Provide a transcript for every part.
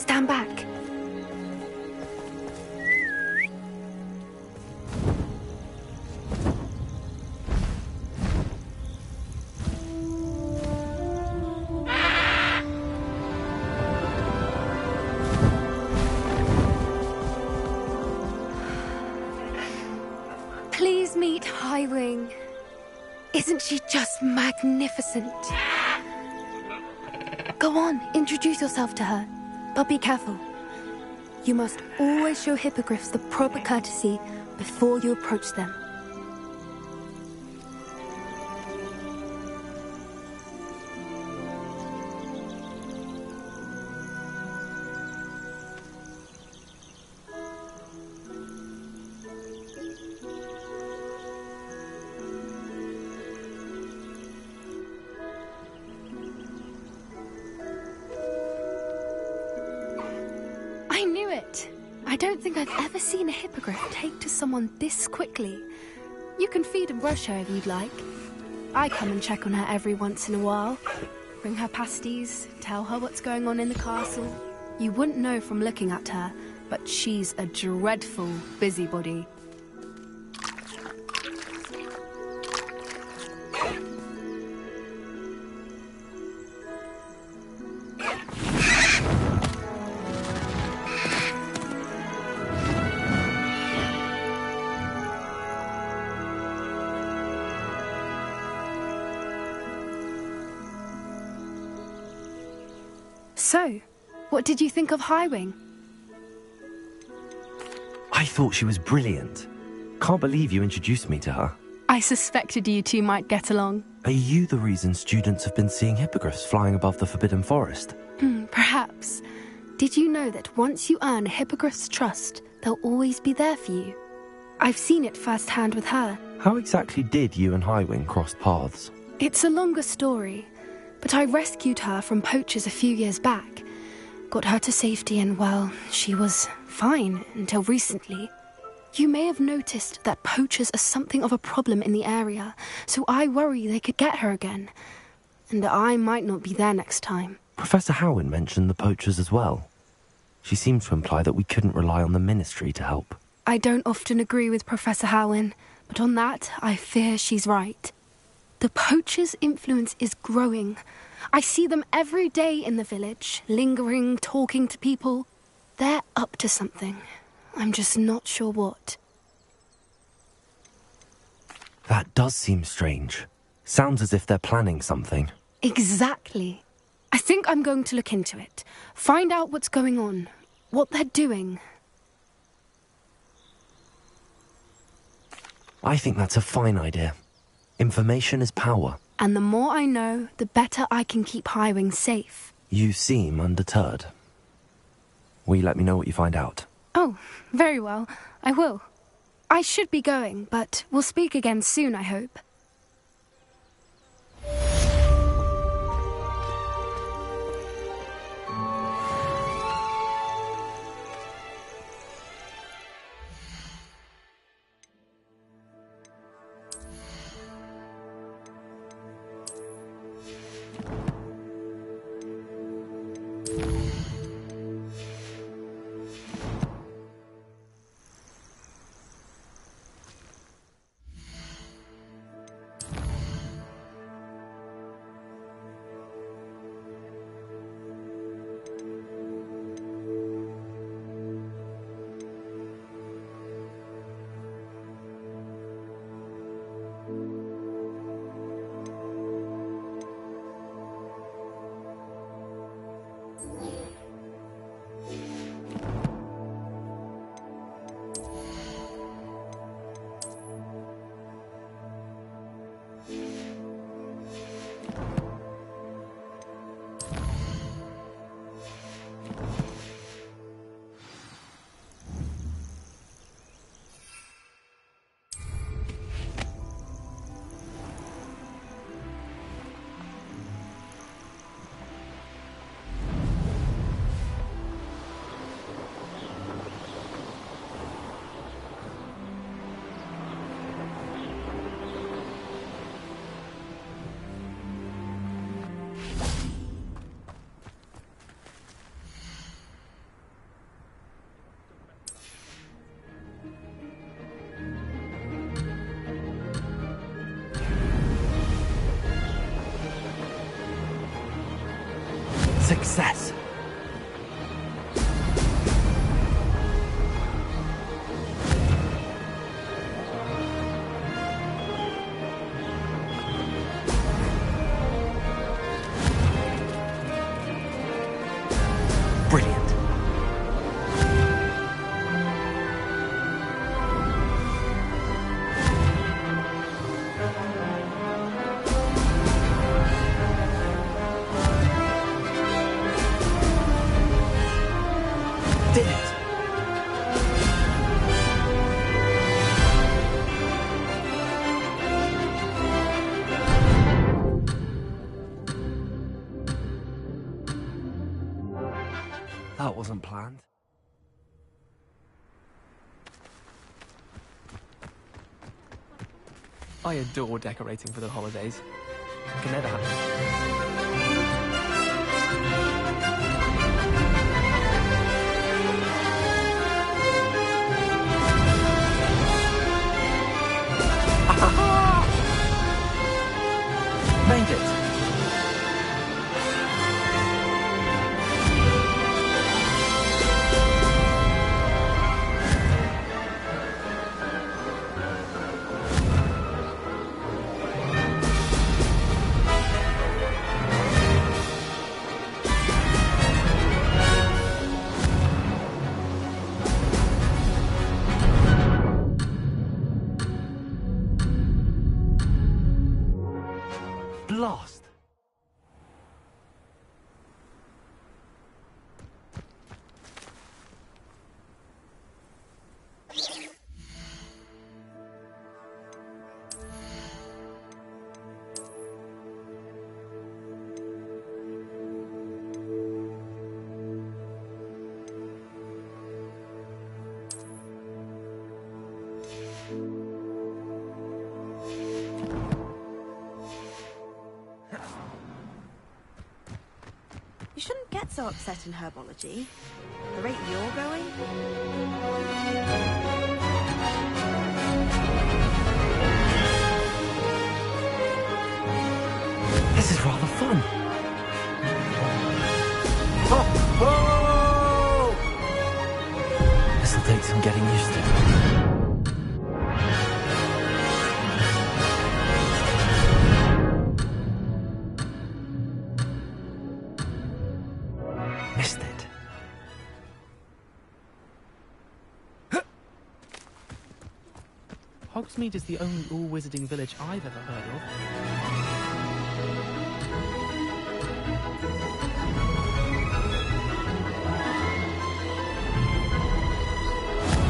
Stand back. Please meet Highwing. Isn't she just magnificent? Go on, introduce yourself to her. But be careful. You must always show hippogriffs the proper courtesy before you approach them. I knew it! I don't think I've ever seen a hippogriff take to someone this quickly. You can feed and brush her if you'd like. I come and check on her every once in a while. Bring her pasties, tell her what's going on in the castle. You wouldn't know from looking at her, but she's a dreadful busybody. So, what did you think of Highwing? I thought she was brilliant. Can't believe you introduced me to her. I suspected you two might get along. Are you the reason students have been seeing hippogriffs flying above the Forbidden Forest? Perhaps. Did you know that once you earn a hippogriff's trust, they'll always be there for you? I've seen it firsthand with her. How exactly did you and Highwing cross paths? It's a longer story, but I rescued her from poachers a few years back. Got her to safety and, well, she was fine until recently. You may have noticed that poachers are something of a problem in the area, so I worry they could get her again. And I might not be there next time. Professor Howin mentioned the poachers as well. She seemed to imply that we couldn't rely on the Ministry to help. I don't often agree with Professor Howin, but on that, I fear she's right. The poachers' influence is growing. I see them every day in the village, lingering, talking to people. They're up to something. I'm just not sure what. That does seem strange. Sounds as if they're planning something. Exactly. I think I'm going to look into it. Find out what's going on, what they're doing. I think that's a fine idea. Information is power. And the more I know, the better I can keep Highwing safe. You seem undeterred. Will you let me know what you find out? Oh, very well. I will. I should be going, but we'll speak again soon, I hope. Success! Brilliant. Did it! That wasn't planned. I adore decorating for the holidays. It can never happen. Made it! Blast! You shouldn't get so upset in herbology. The rate you're going. This is rather fun. Oh! This'll take some getting used to. Missed it. Hogsmeade is the only all-wizarding village I've ever heard of.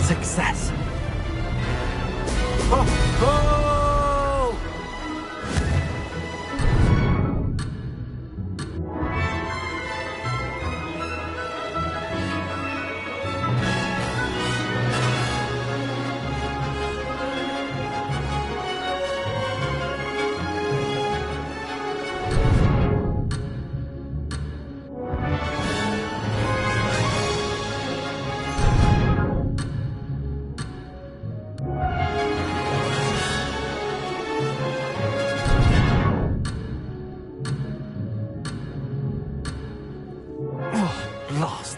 Success! Oh! Oh! Lost.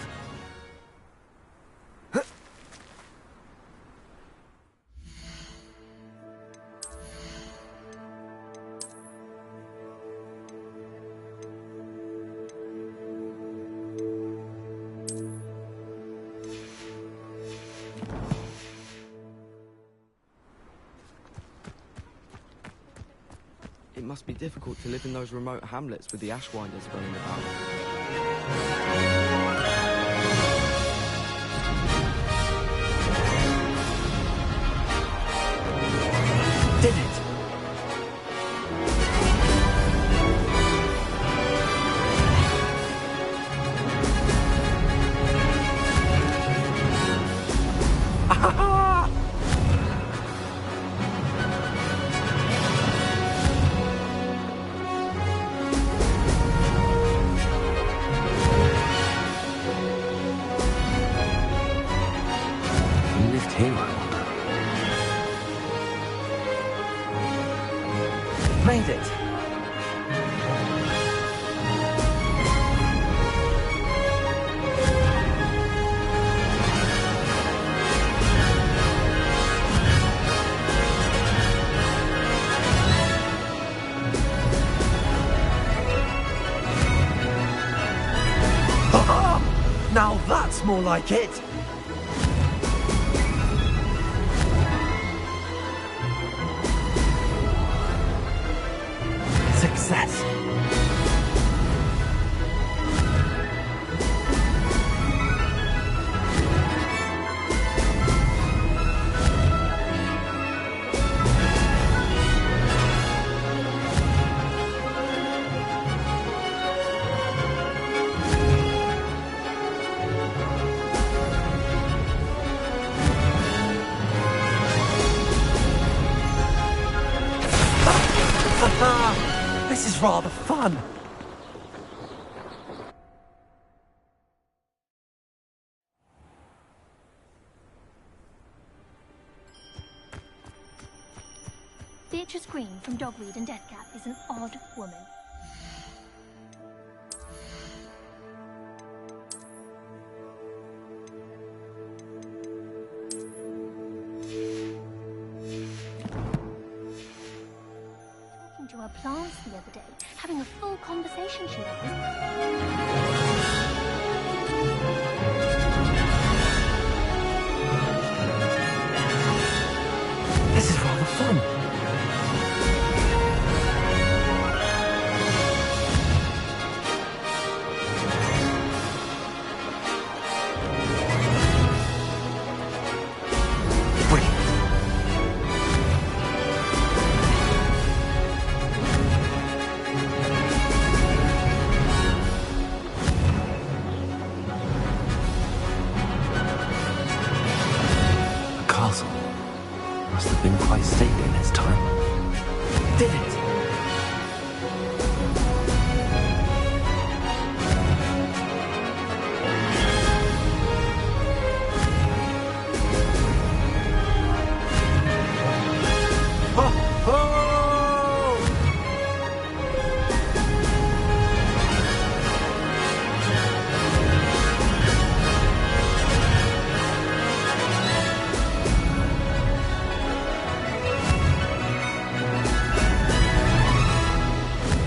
It must be difficult to live in those remote hamlets with the Ashwinders running about. Did it! Now that's more like it! Success! This is rather fun. Beatrice Green from Dogweed and Deathcap is an odd woman. Talking to her plants the other day, having a full conversation she was. This is rather fun. Brilliant. The castle must have been quite stately in its time. Did it? Ho, ho!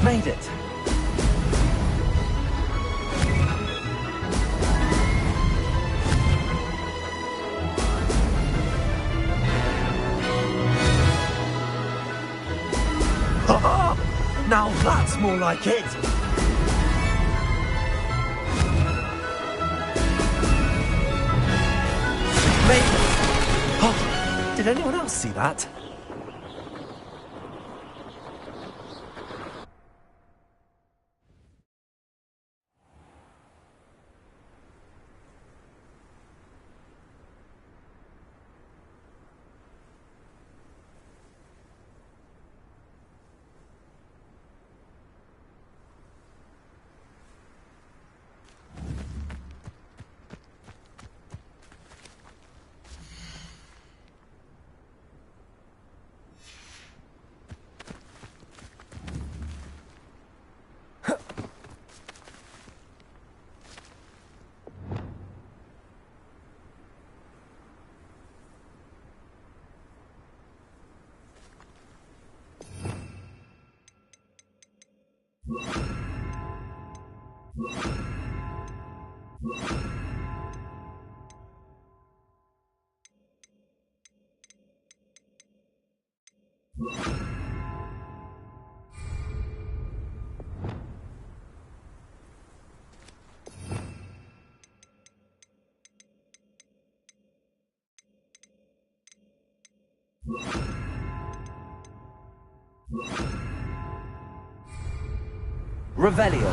Made it. Ha-ha! Now that's more like it. Made it. Oh, did anyone else see that? Revelio.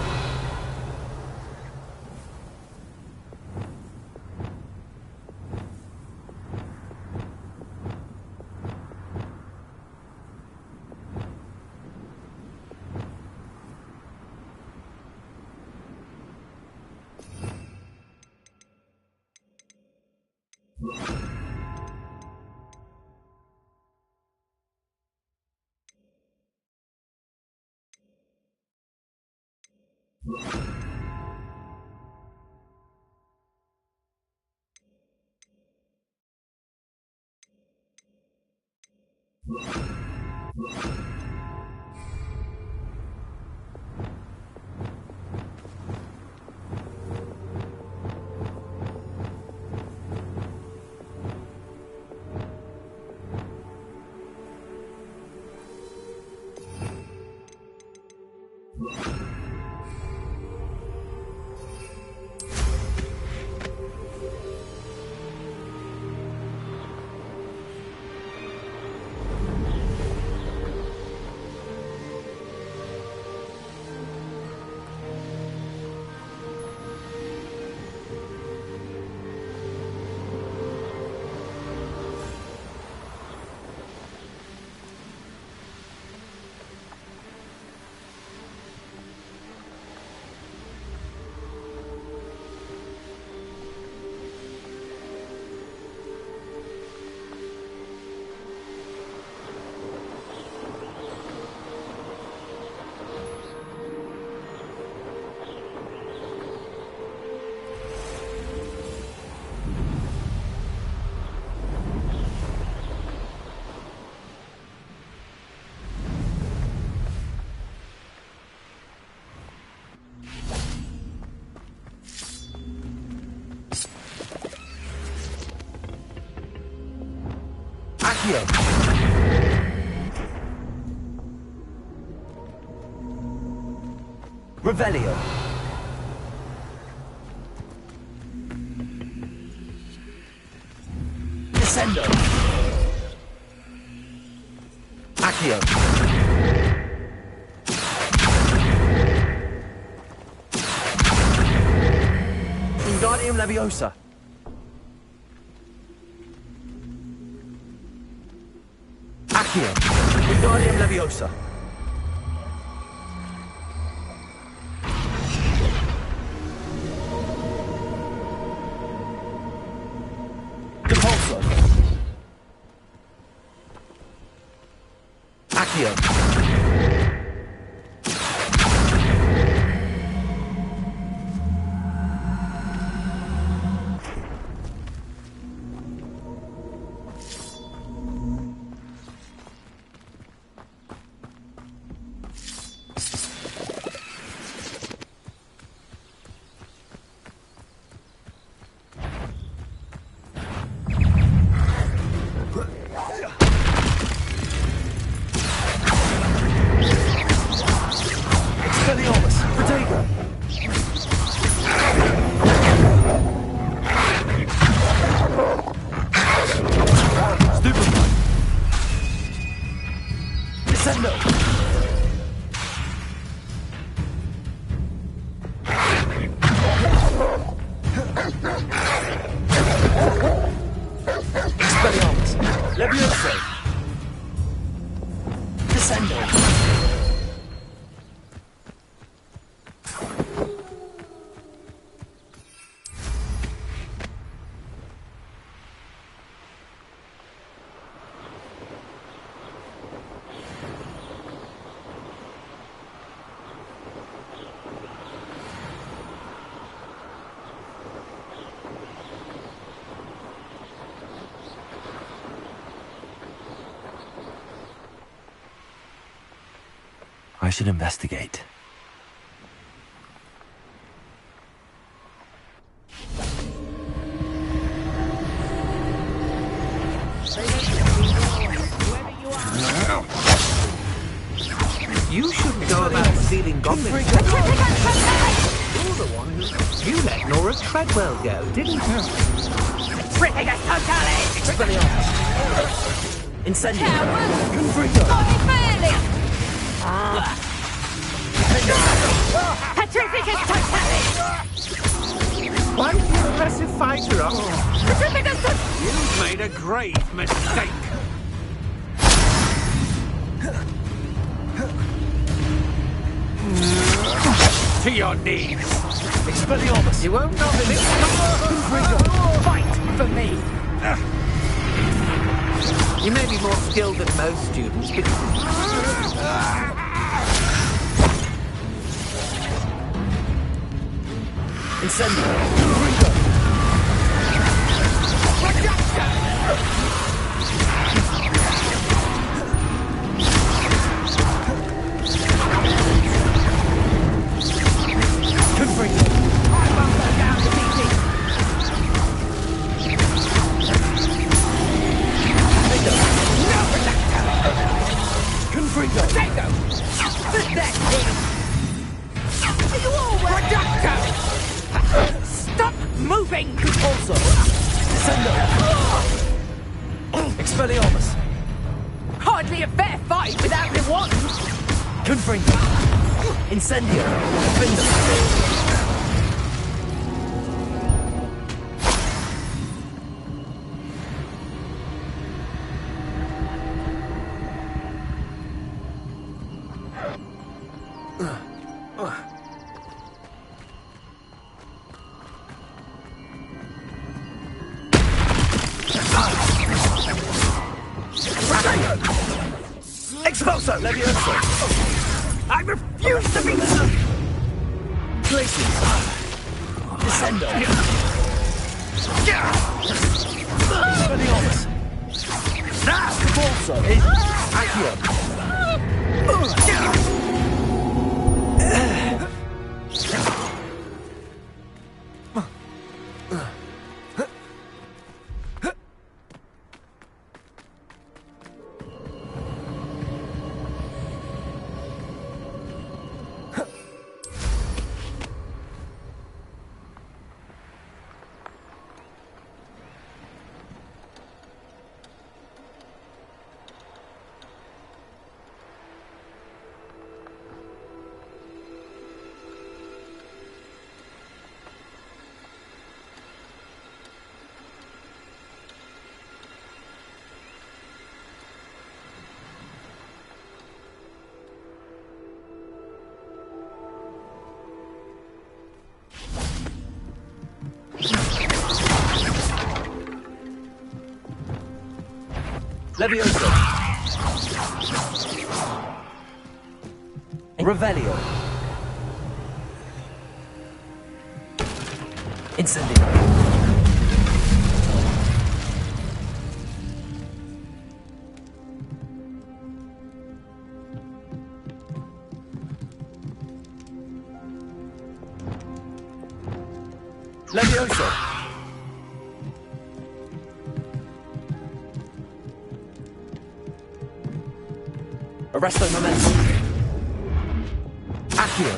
Accio! Revelio! Descendo! Accio! Wingardium Leviosa! Accio! Wingardium Leviosa! Depulso! Accio! Expelliarmus! Protego! Stupefy! Descendo! Expelliarmus! Levioso! Descendo! I should investigate. You shouldn't go about stealing goblins. You're the one who... You let Nora Treadwell go, didn't you? Expelliarmus! Incendio! Confringo! Quite an impressive fighter, You've made a grave mistake. To your knees. Expelliarmus! You won't know this. Confringo! Fight for me. You may be more skilled than most students, but... Incendio! Confringo! Confringo! Confringo! Stop moving! Also, Descendo! Expelliarmus! Hardly a fair fight without reward. Confringo! Incendio! Findo! Expulso! Levioso! I refuse to be... Glacius! Descendo! Expelliarmus! Depulso! Accio! Leviosa. Revelio. Incendio. Leviosa. Arresto momentum. Accio.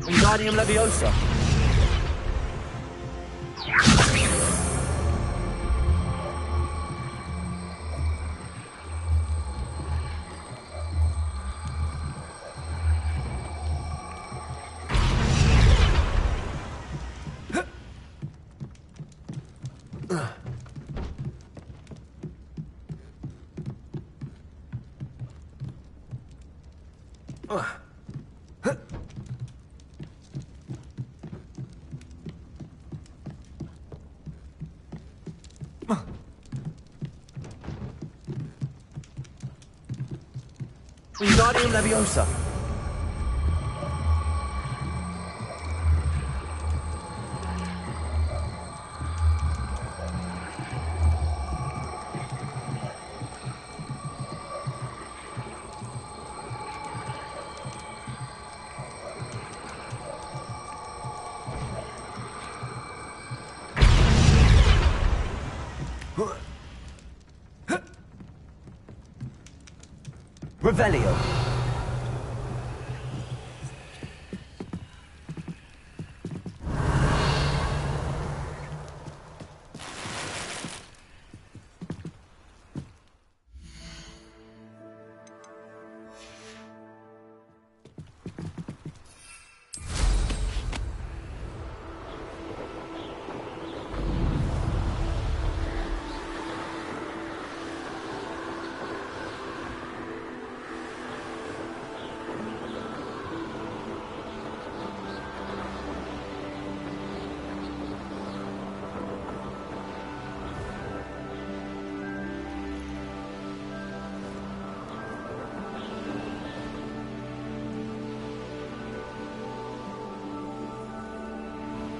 Wingardium Leviosa. Wingardium Leviosa. Revelio.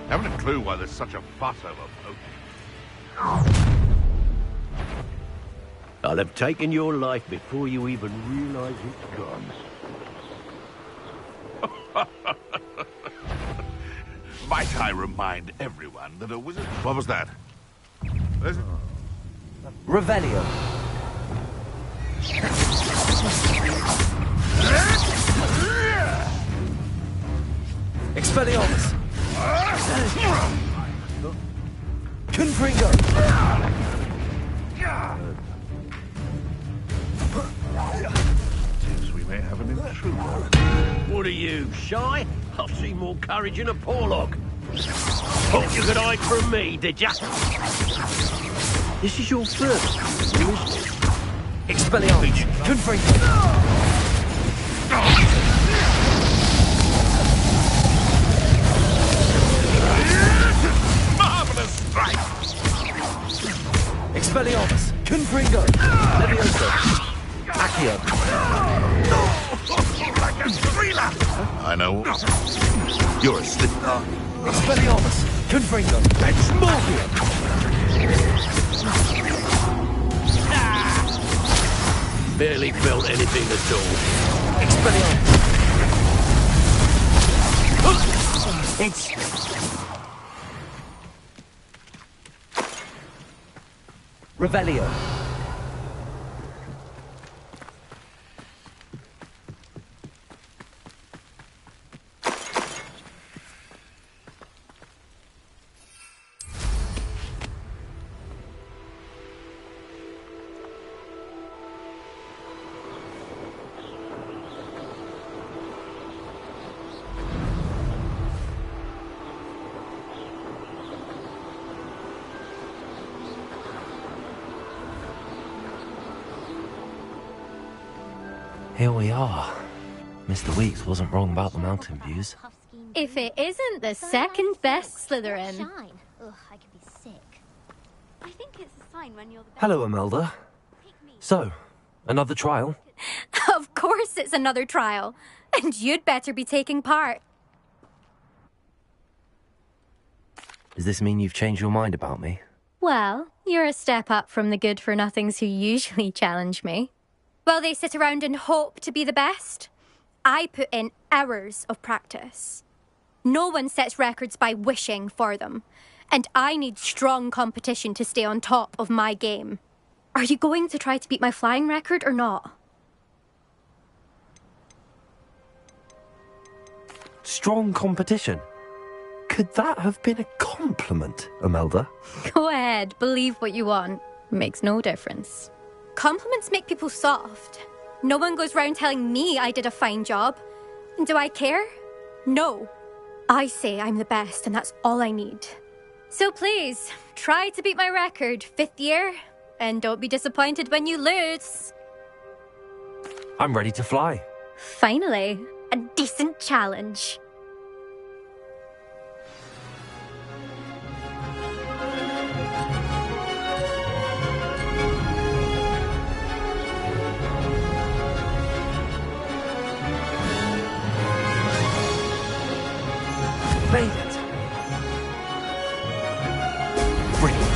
Haven't a clue why there's such a fuss over poking. I'll have taken your life before you even realize it's gone. Might I remind everyone that a wizard... What was that? There's... Revelio. Expelliarmus. Confringo. Seems we may have an intruder. What are you, shy? I've seen more courage in a porlock. Thought you could hide from me, did ya? This is your first, isn't it? Expelliarmus! Confringo! Marvelous strike! Expelliarmus! Confringo! Levioso! Accio! Like a thriller! I know. You're a slip. Expelliarmus! Confringo! Exmordium! Barely felt anything at all. Expelliarmus! It's... Revelio. Here we are. Mr. Weeks wasn't wrong about the mountain views. If it isn't the second best Slytherin. Ugh, I could be sick. I think it's a sign when you're the best. Hello, Imelda. So, another trial? Of course it's another trial. And you'd better be taking part. Does this mean you've changed your mind about me? Well, you're a step up from the good-for-nothings who usually challenge me. While they sit around and hope to be the best, I put in hours of practice. No one sets records by wishing for them, and I need strong competition to stay on top of my game. Are you going to try to beat my flying record or not? Strong competition? Could that have been a compliment, Imelda? Go ahead, believe what you want. Makes no difference. Compliments make people soft. No one goes round telling me I did a fine job. And do I care? No. I say I'm the best, and that's all I need. So please, try to beat my record, 5th year, and don't be disappointed when you lose. I'm ready to fly. Finally, a decent challenge. Made it. Brilliant.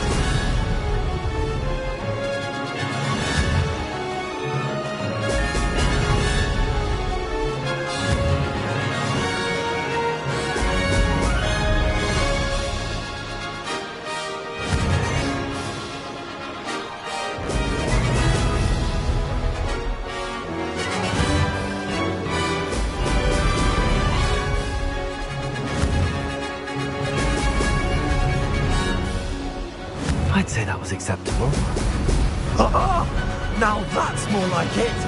I'd say that was acceptable. Now that's more like it!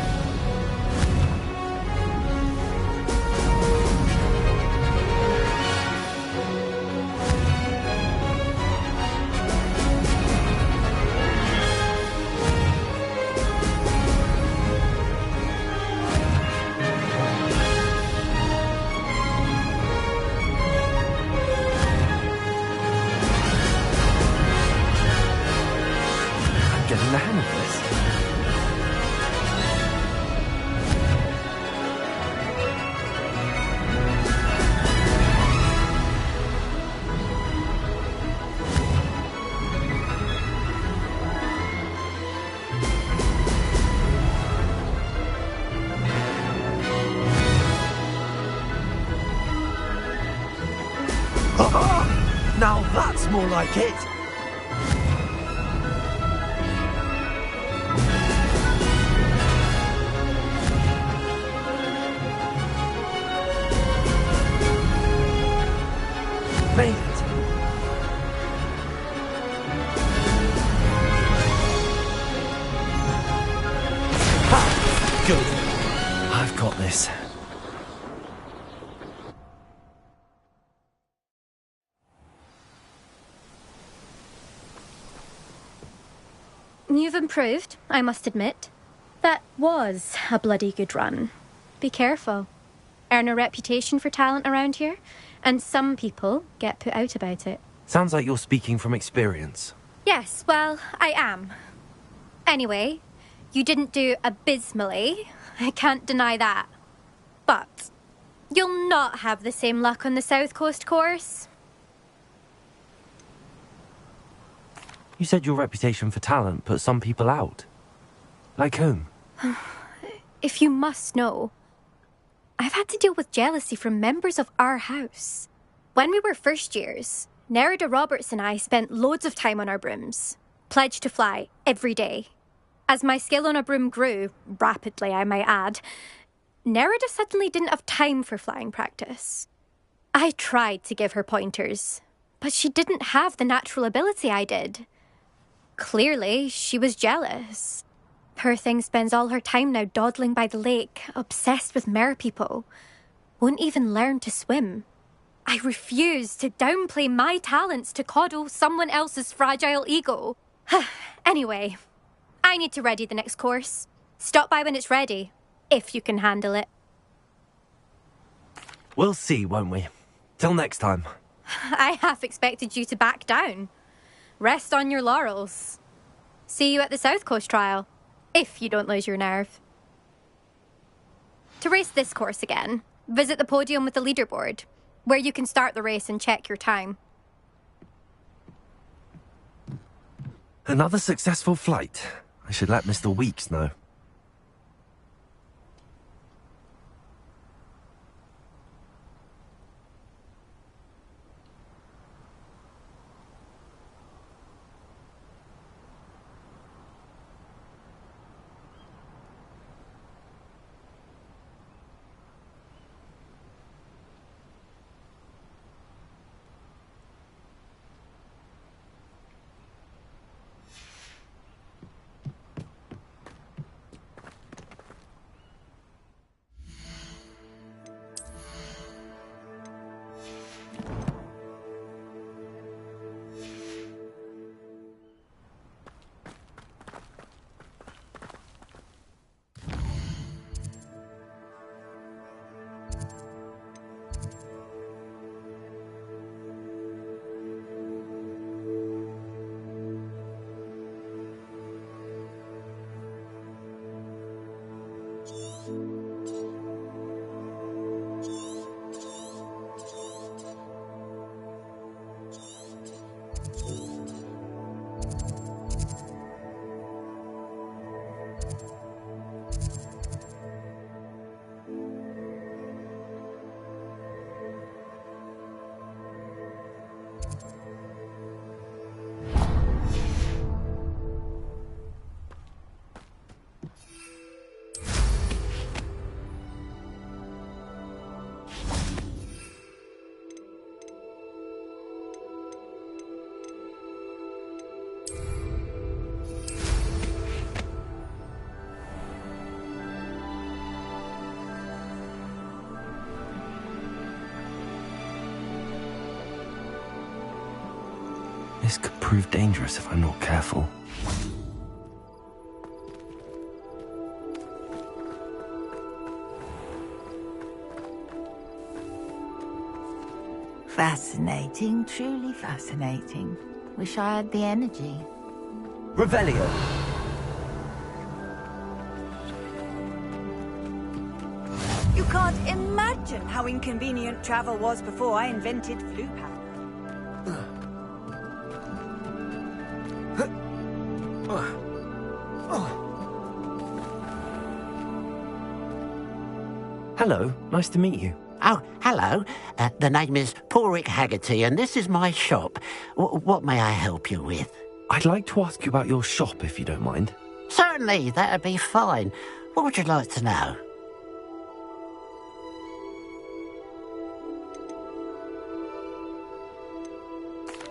Getting the hang of this. Now that's more like it! Made it! Ha! Good. I've got this. you've improved, I must admit. That was a bloody good run. Be careful. Earn a reputation for talent around here, and some people get put out about it. Sounds like you're speaking from experience. Yes, well, I am. Anyway, you didn't do abysmally. I can't deny that. But you'll not have the same luck on the South Coast course. You said your reputation for talent put some people out. Like whom? If you must know, I've had to deal with jealousy from members of our house. When we were first years, Nerida Roberts and I spent loads of time on our brooms, pledged to fly every day. As my skill on a broom grew, rapidly I might add, Nerida suddenly didn't have time for flying practice. I tried to give her pointers, but she didn't have the natural ability I did. Clearly, she was jealous. Poor thing spends all her time now dawdling by the lake, obsessed with merpeople. Won't even learn to swim. I refuse to downplay my talents to coddle someone else's fragile ego. Anyway, I need to ready the next course. Stop by when it's ready, if you can handle it. We'll see, won't we? Till next time. I half expected you to back down. Rest on your laurels. See you at the South Coast trial, if you don't lose your nerve. To race this course again, visit the podium with the leaderboard, where you can start the race and check your time. Another successful flight. I should let Mr. Weeks know. This could prove dangerous if I'm not careful. Fascinating, truly fascinating. Wish I had the energy. Revelio. You can't imagine how inconvenient travel was before I invented flu powder. Hello, nice to meet you. Oh, hello. The name is Porrick Haggerty, and this is my shop. What may I help you with? I'd like to ask you about your shop, if you don't mind. Certainly, that'd be fine. What would you like to know?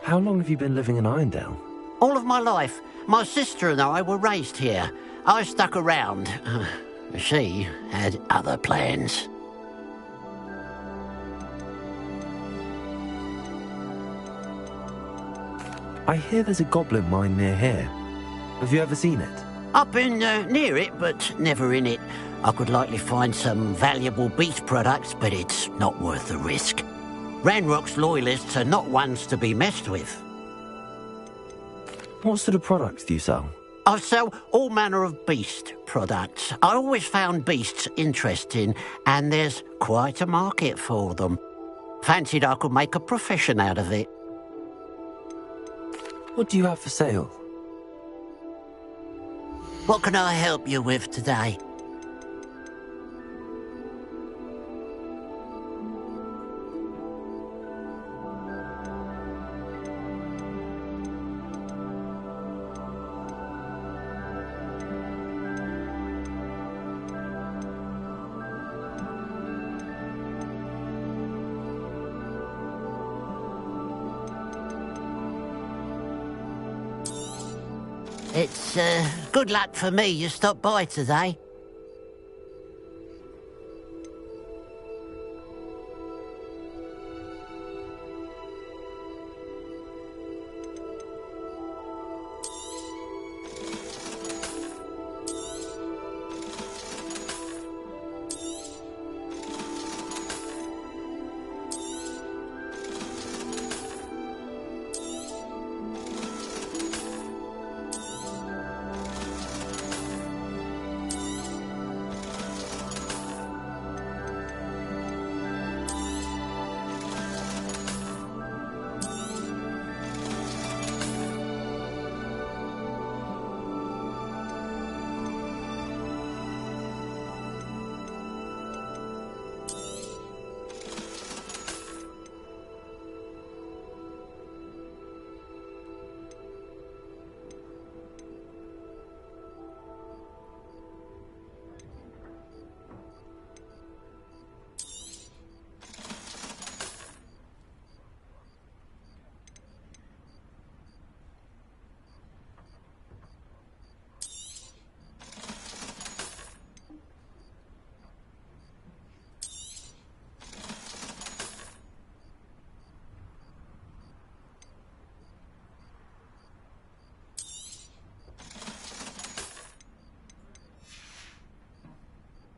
How long have you been living in Irondale? All of my life. My sister and I were raised here. I stuck around. She had other plans. I hear there's a goblin mine near here. Have you ever seen it? I've been near it, but never in it. I could likely find some valuable beast products, but it's not worth the risk. Ranrock's loyalists are not ones to be messed with. What sort of products do you sell? I sell all manner of beast products. I always found beasts interesting, and there's quite a market for them. Fancied I could make a profession out of it. What do you have for sale? What can I help you with today? It's good luck for me you stopped by today.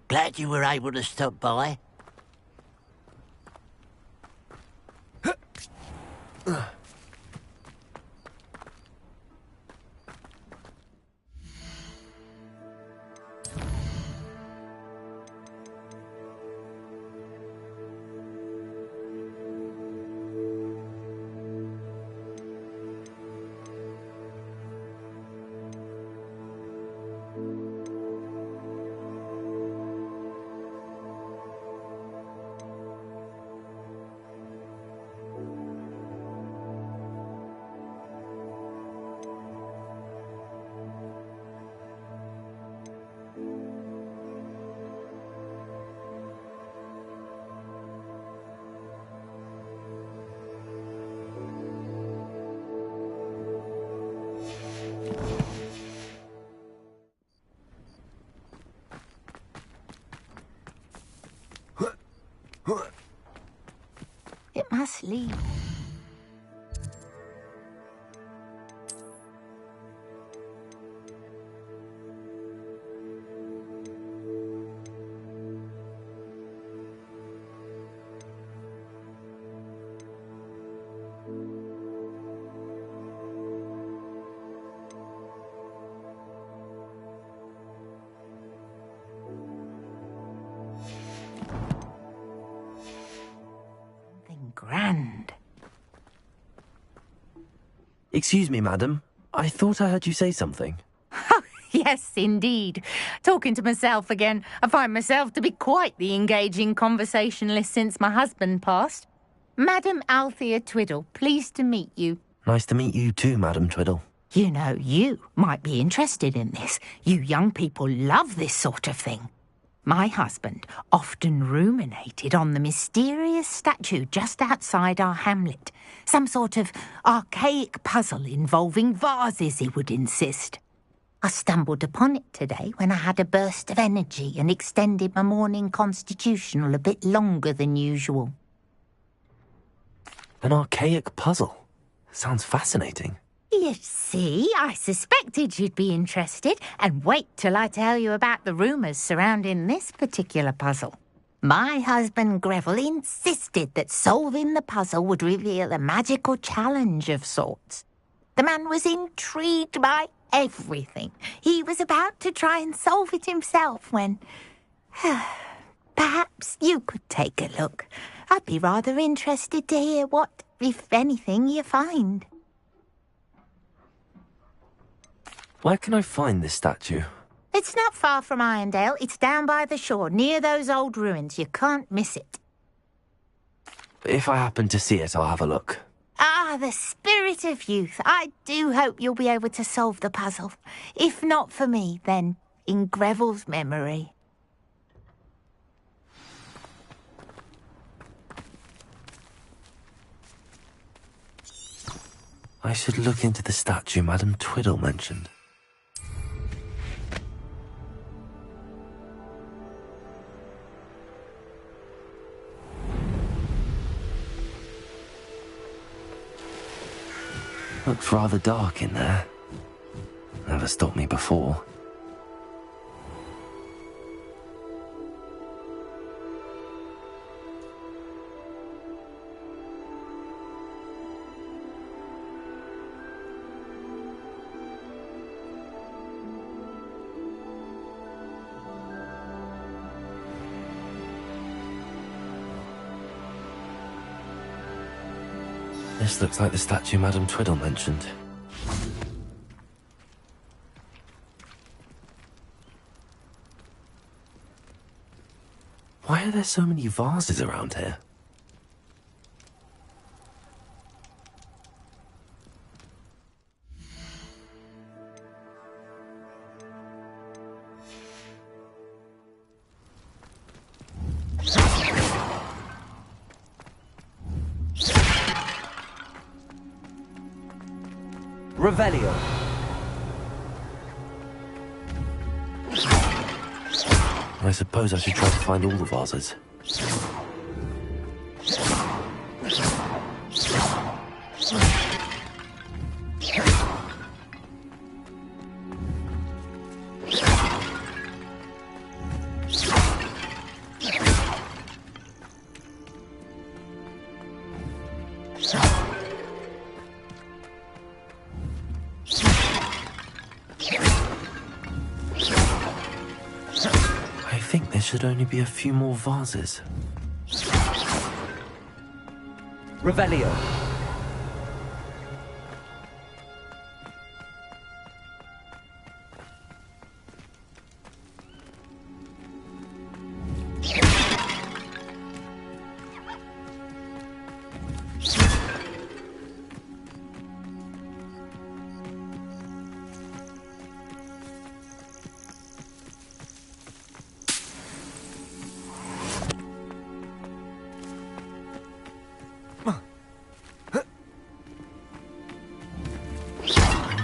Glad you were able to stop by. It must leave. Grand. Excuse me, madam. I thought I heard you say something. Yes, indeed. Talking to myself again. I find myself to be quite the engaging conversationalist since my husband passed. Madam Althea Twiddle, pleased to meet you. Nice to meet you too, Madam Twiddle. You know, you might be interested in this. You young people love this sort of thing. My husband often ruminated on the mysterious statue just outside our hamlet. Some sort of archaic puzzle involving vases, he would insist. I stumbled upon it today when I had a burst of energy and extended my morning constitutional a bit longer than usual. An archaic puzzle? Sounds fascinating. You see, I suspected you'd be interested, and wait till I tell you about the rumours surrounding this particular puzzle. My husband Greville insisted that solving the puzzle would reveal a magical challenge of sorts. The man was intrigued by everything. He was about to try and solve it himself when... Perhaps you could take a look. I'd be rather interested to hear what, if anything, you find. Where can I find this statue? It's not far from Irondale. It's down by the shore, near those old ruins. You can't miss it. If I happen to see it, I'll have a look. Ah, the spirit of youth. I do hope you'll be able to solve the puzzle. If not for me, then in Greville's memory. I should look into the statue Madame Twiddle mentioned. Looks rather dark in there. Never stopped me before. This looks like the statue Madame Twiddle mentioned. Why are there so many vases around here? Revelio. I suppose I should try to find all the vases. I think there should only be a few more vases. Revelio.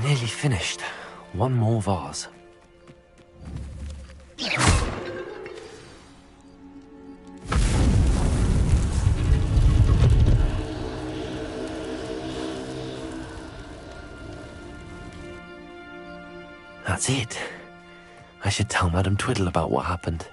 Nearly finished. One more vase. That's it. I should tell Madame Twiddle about what happened.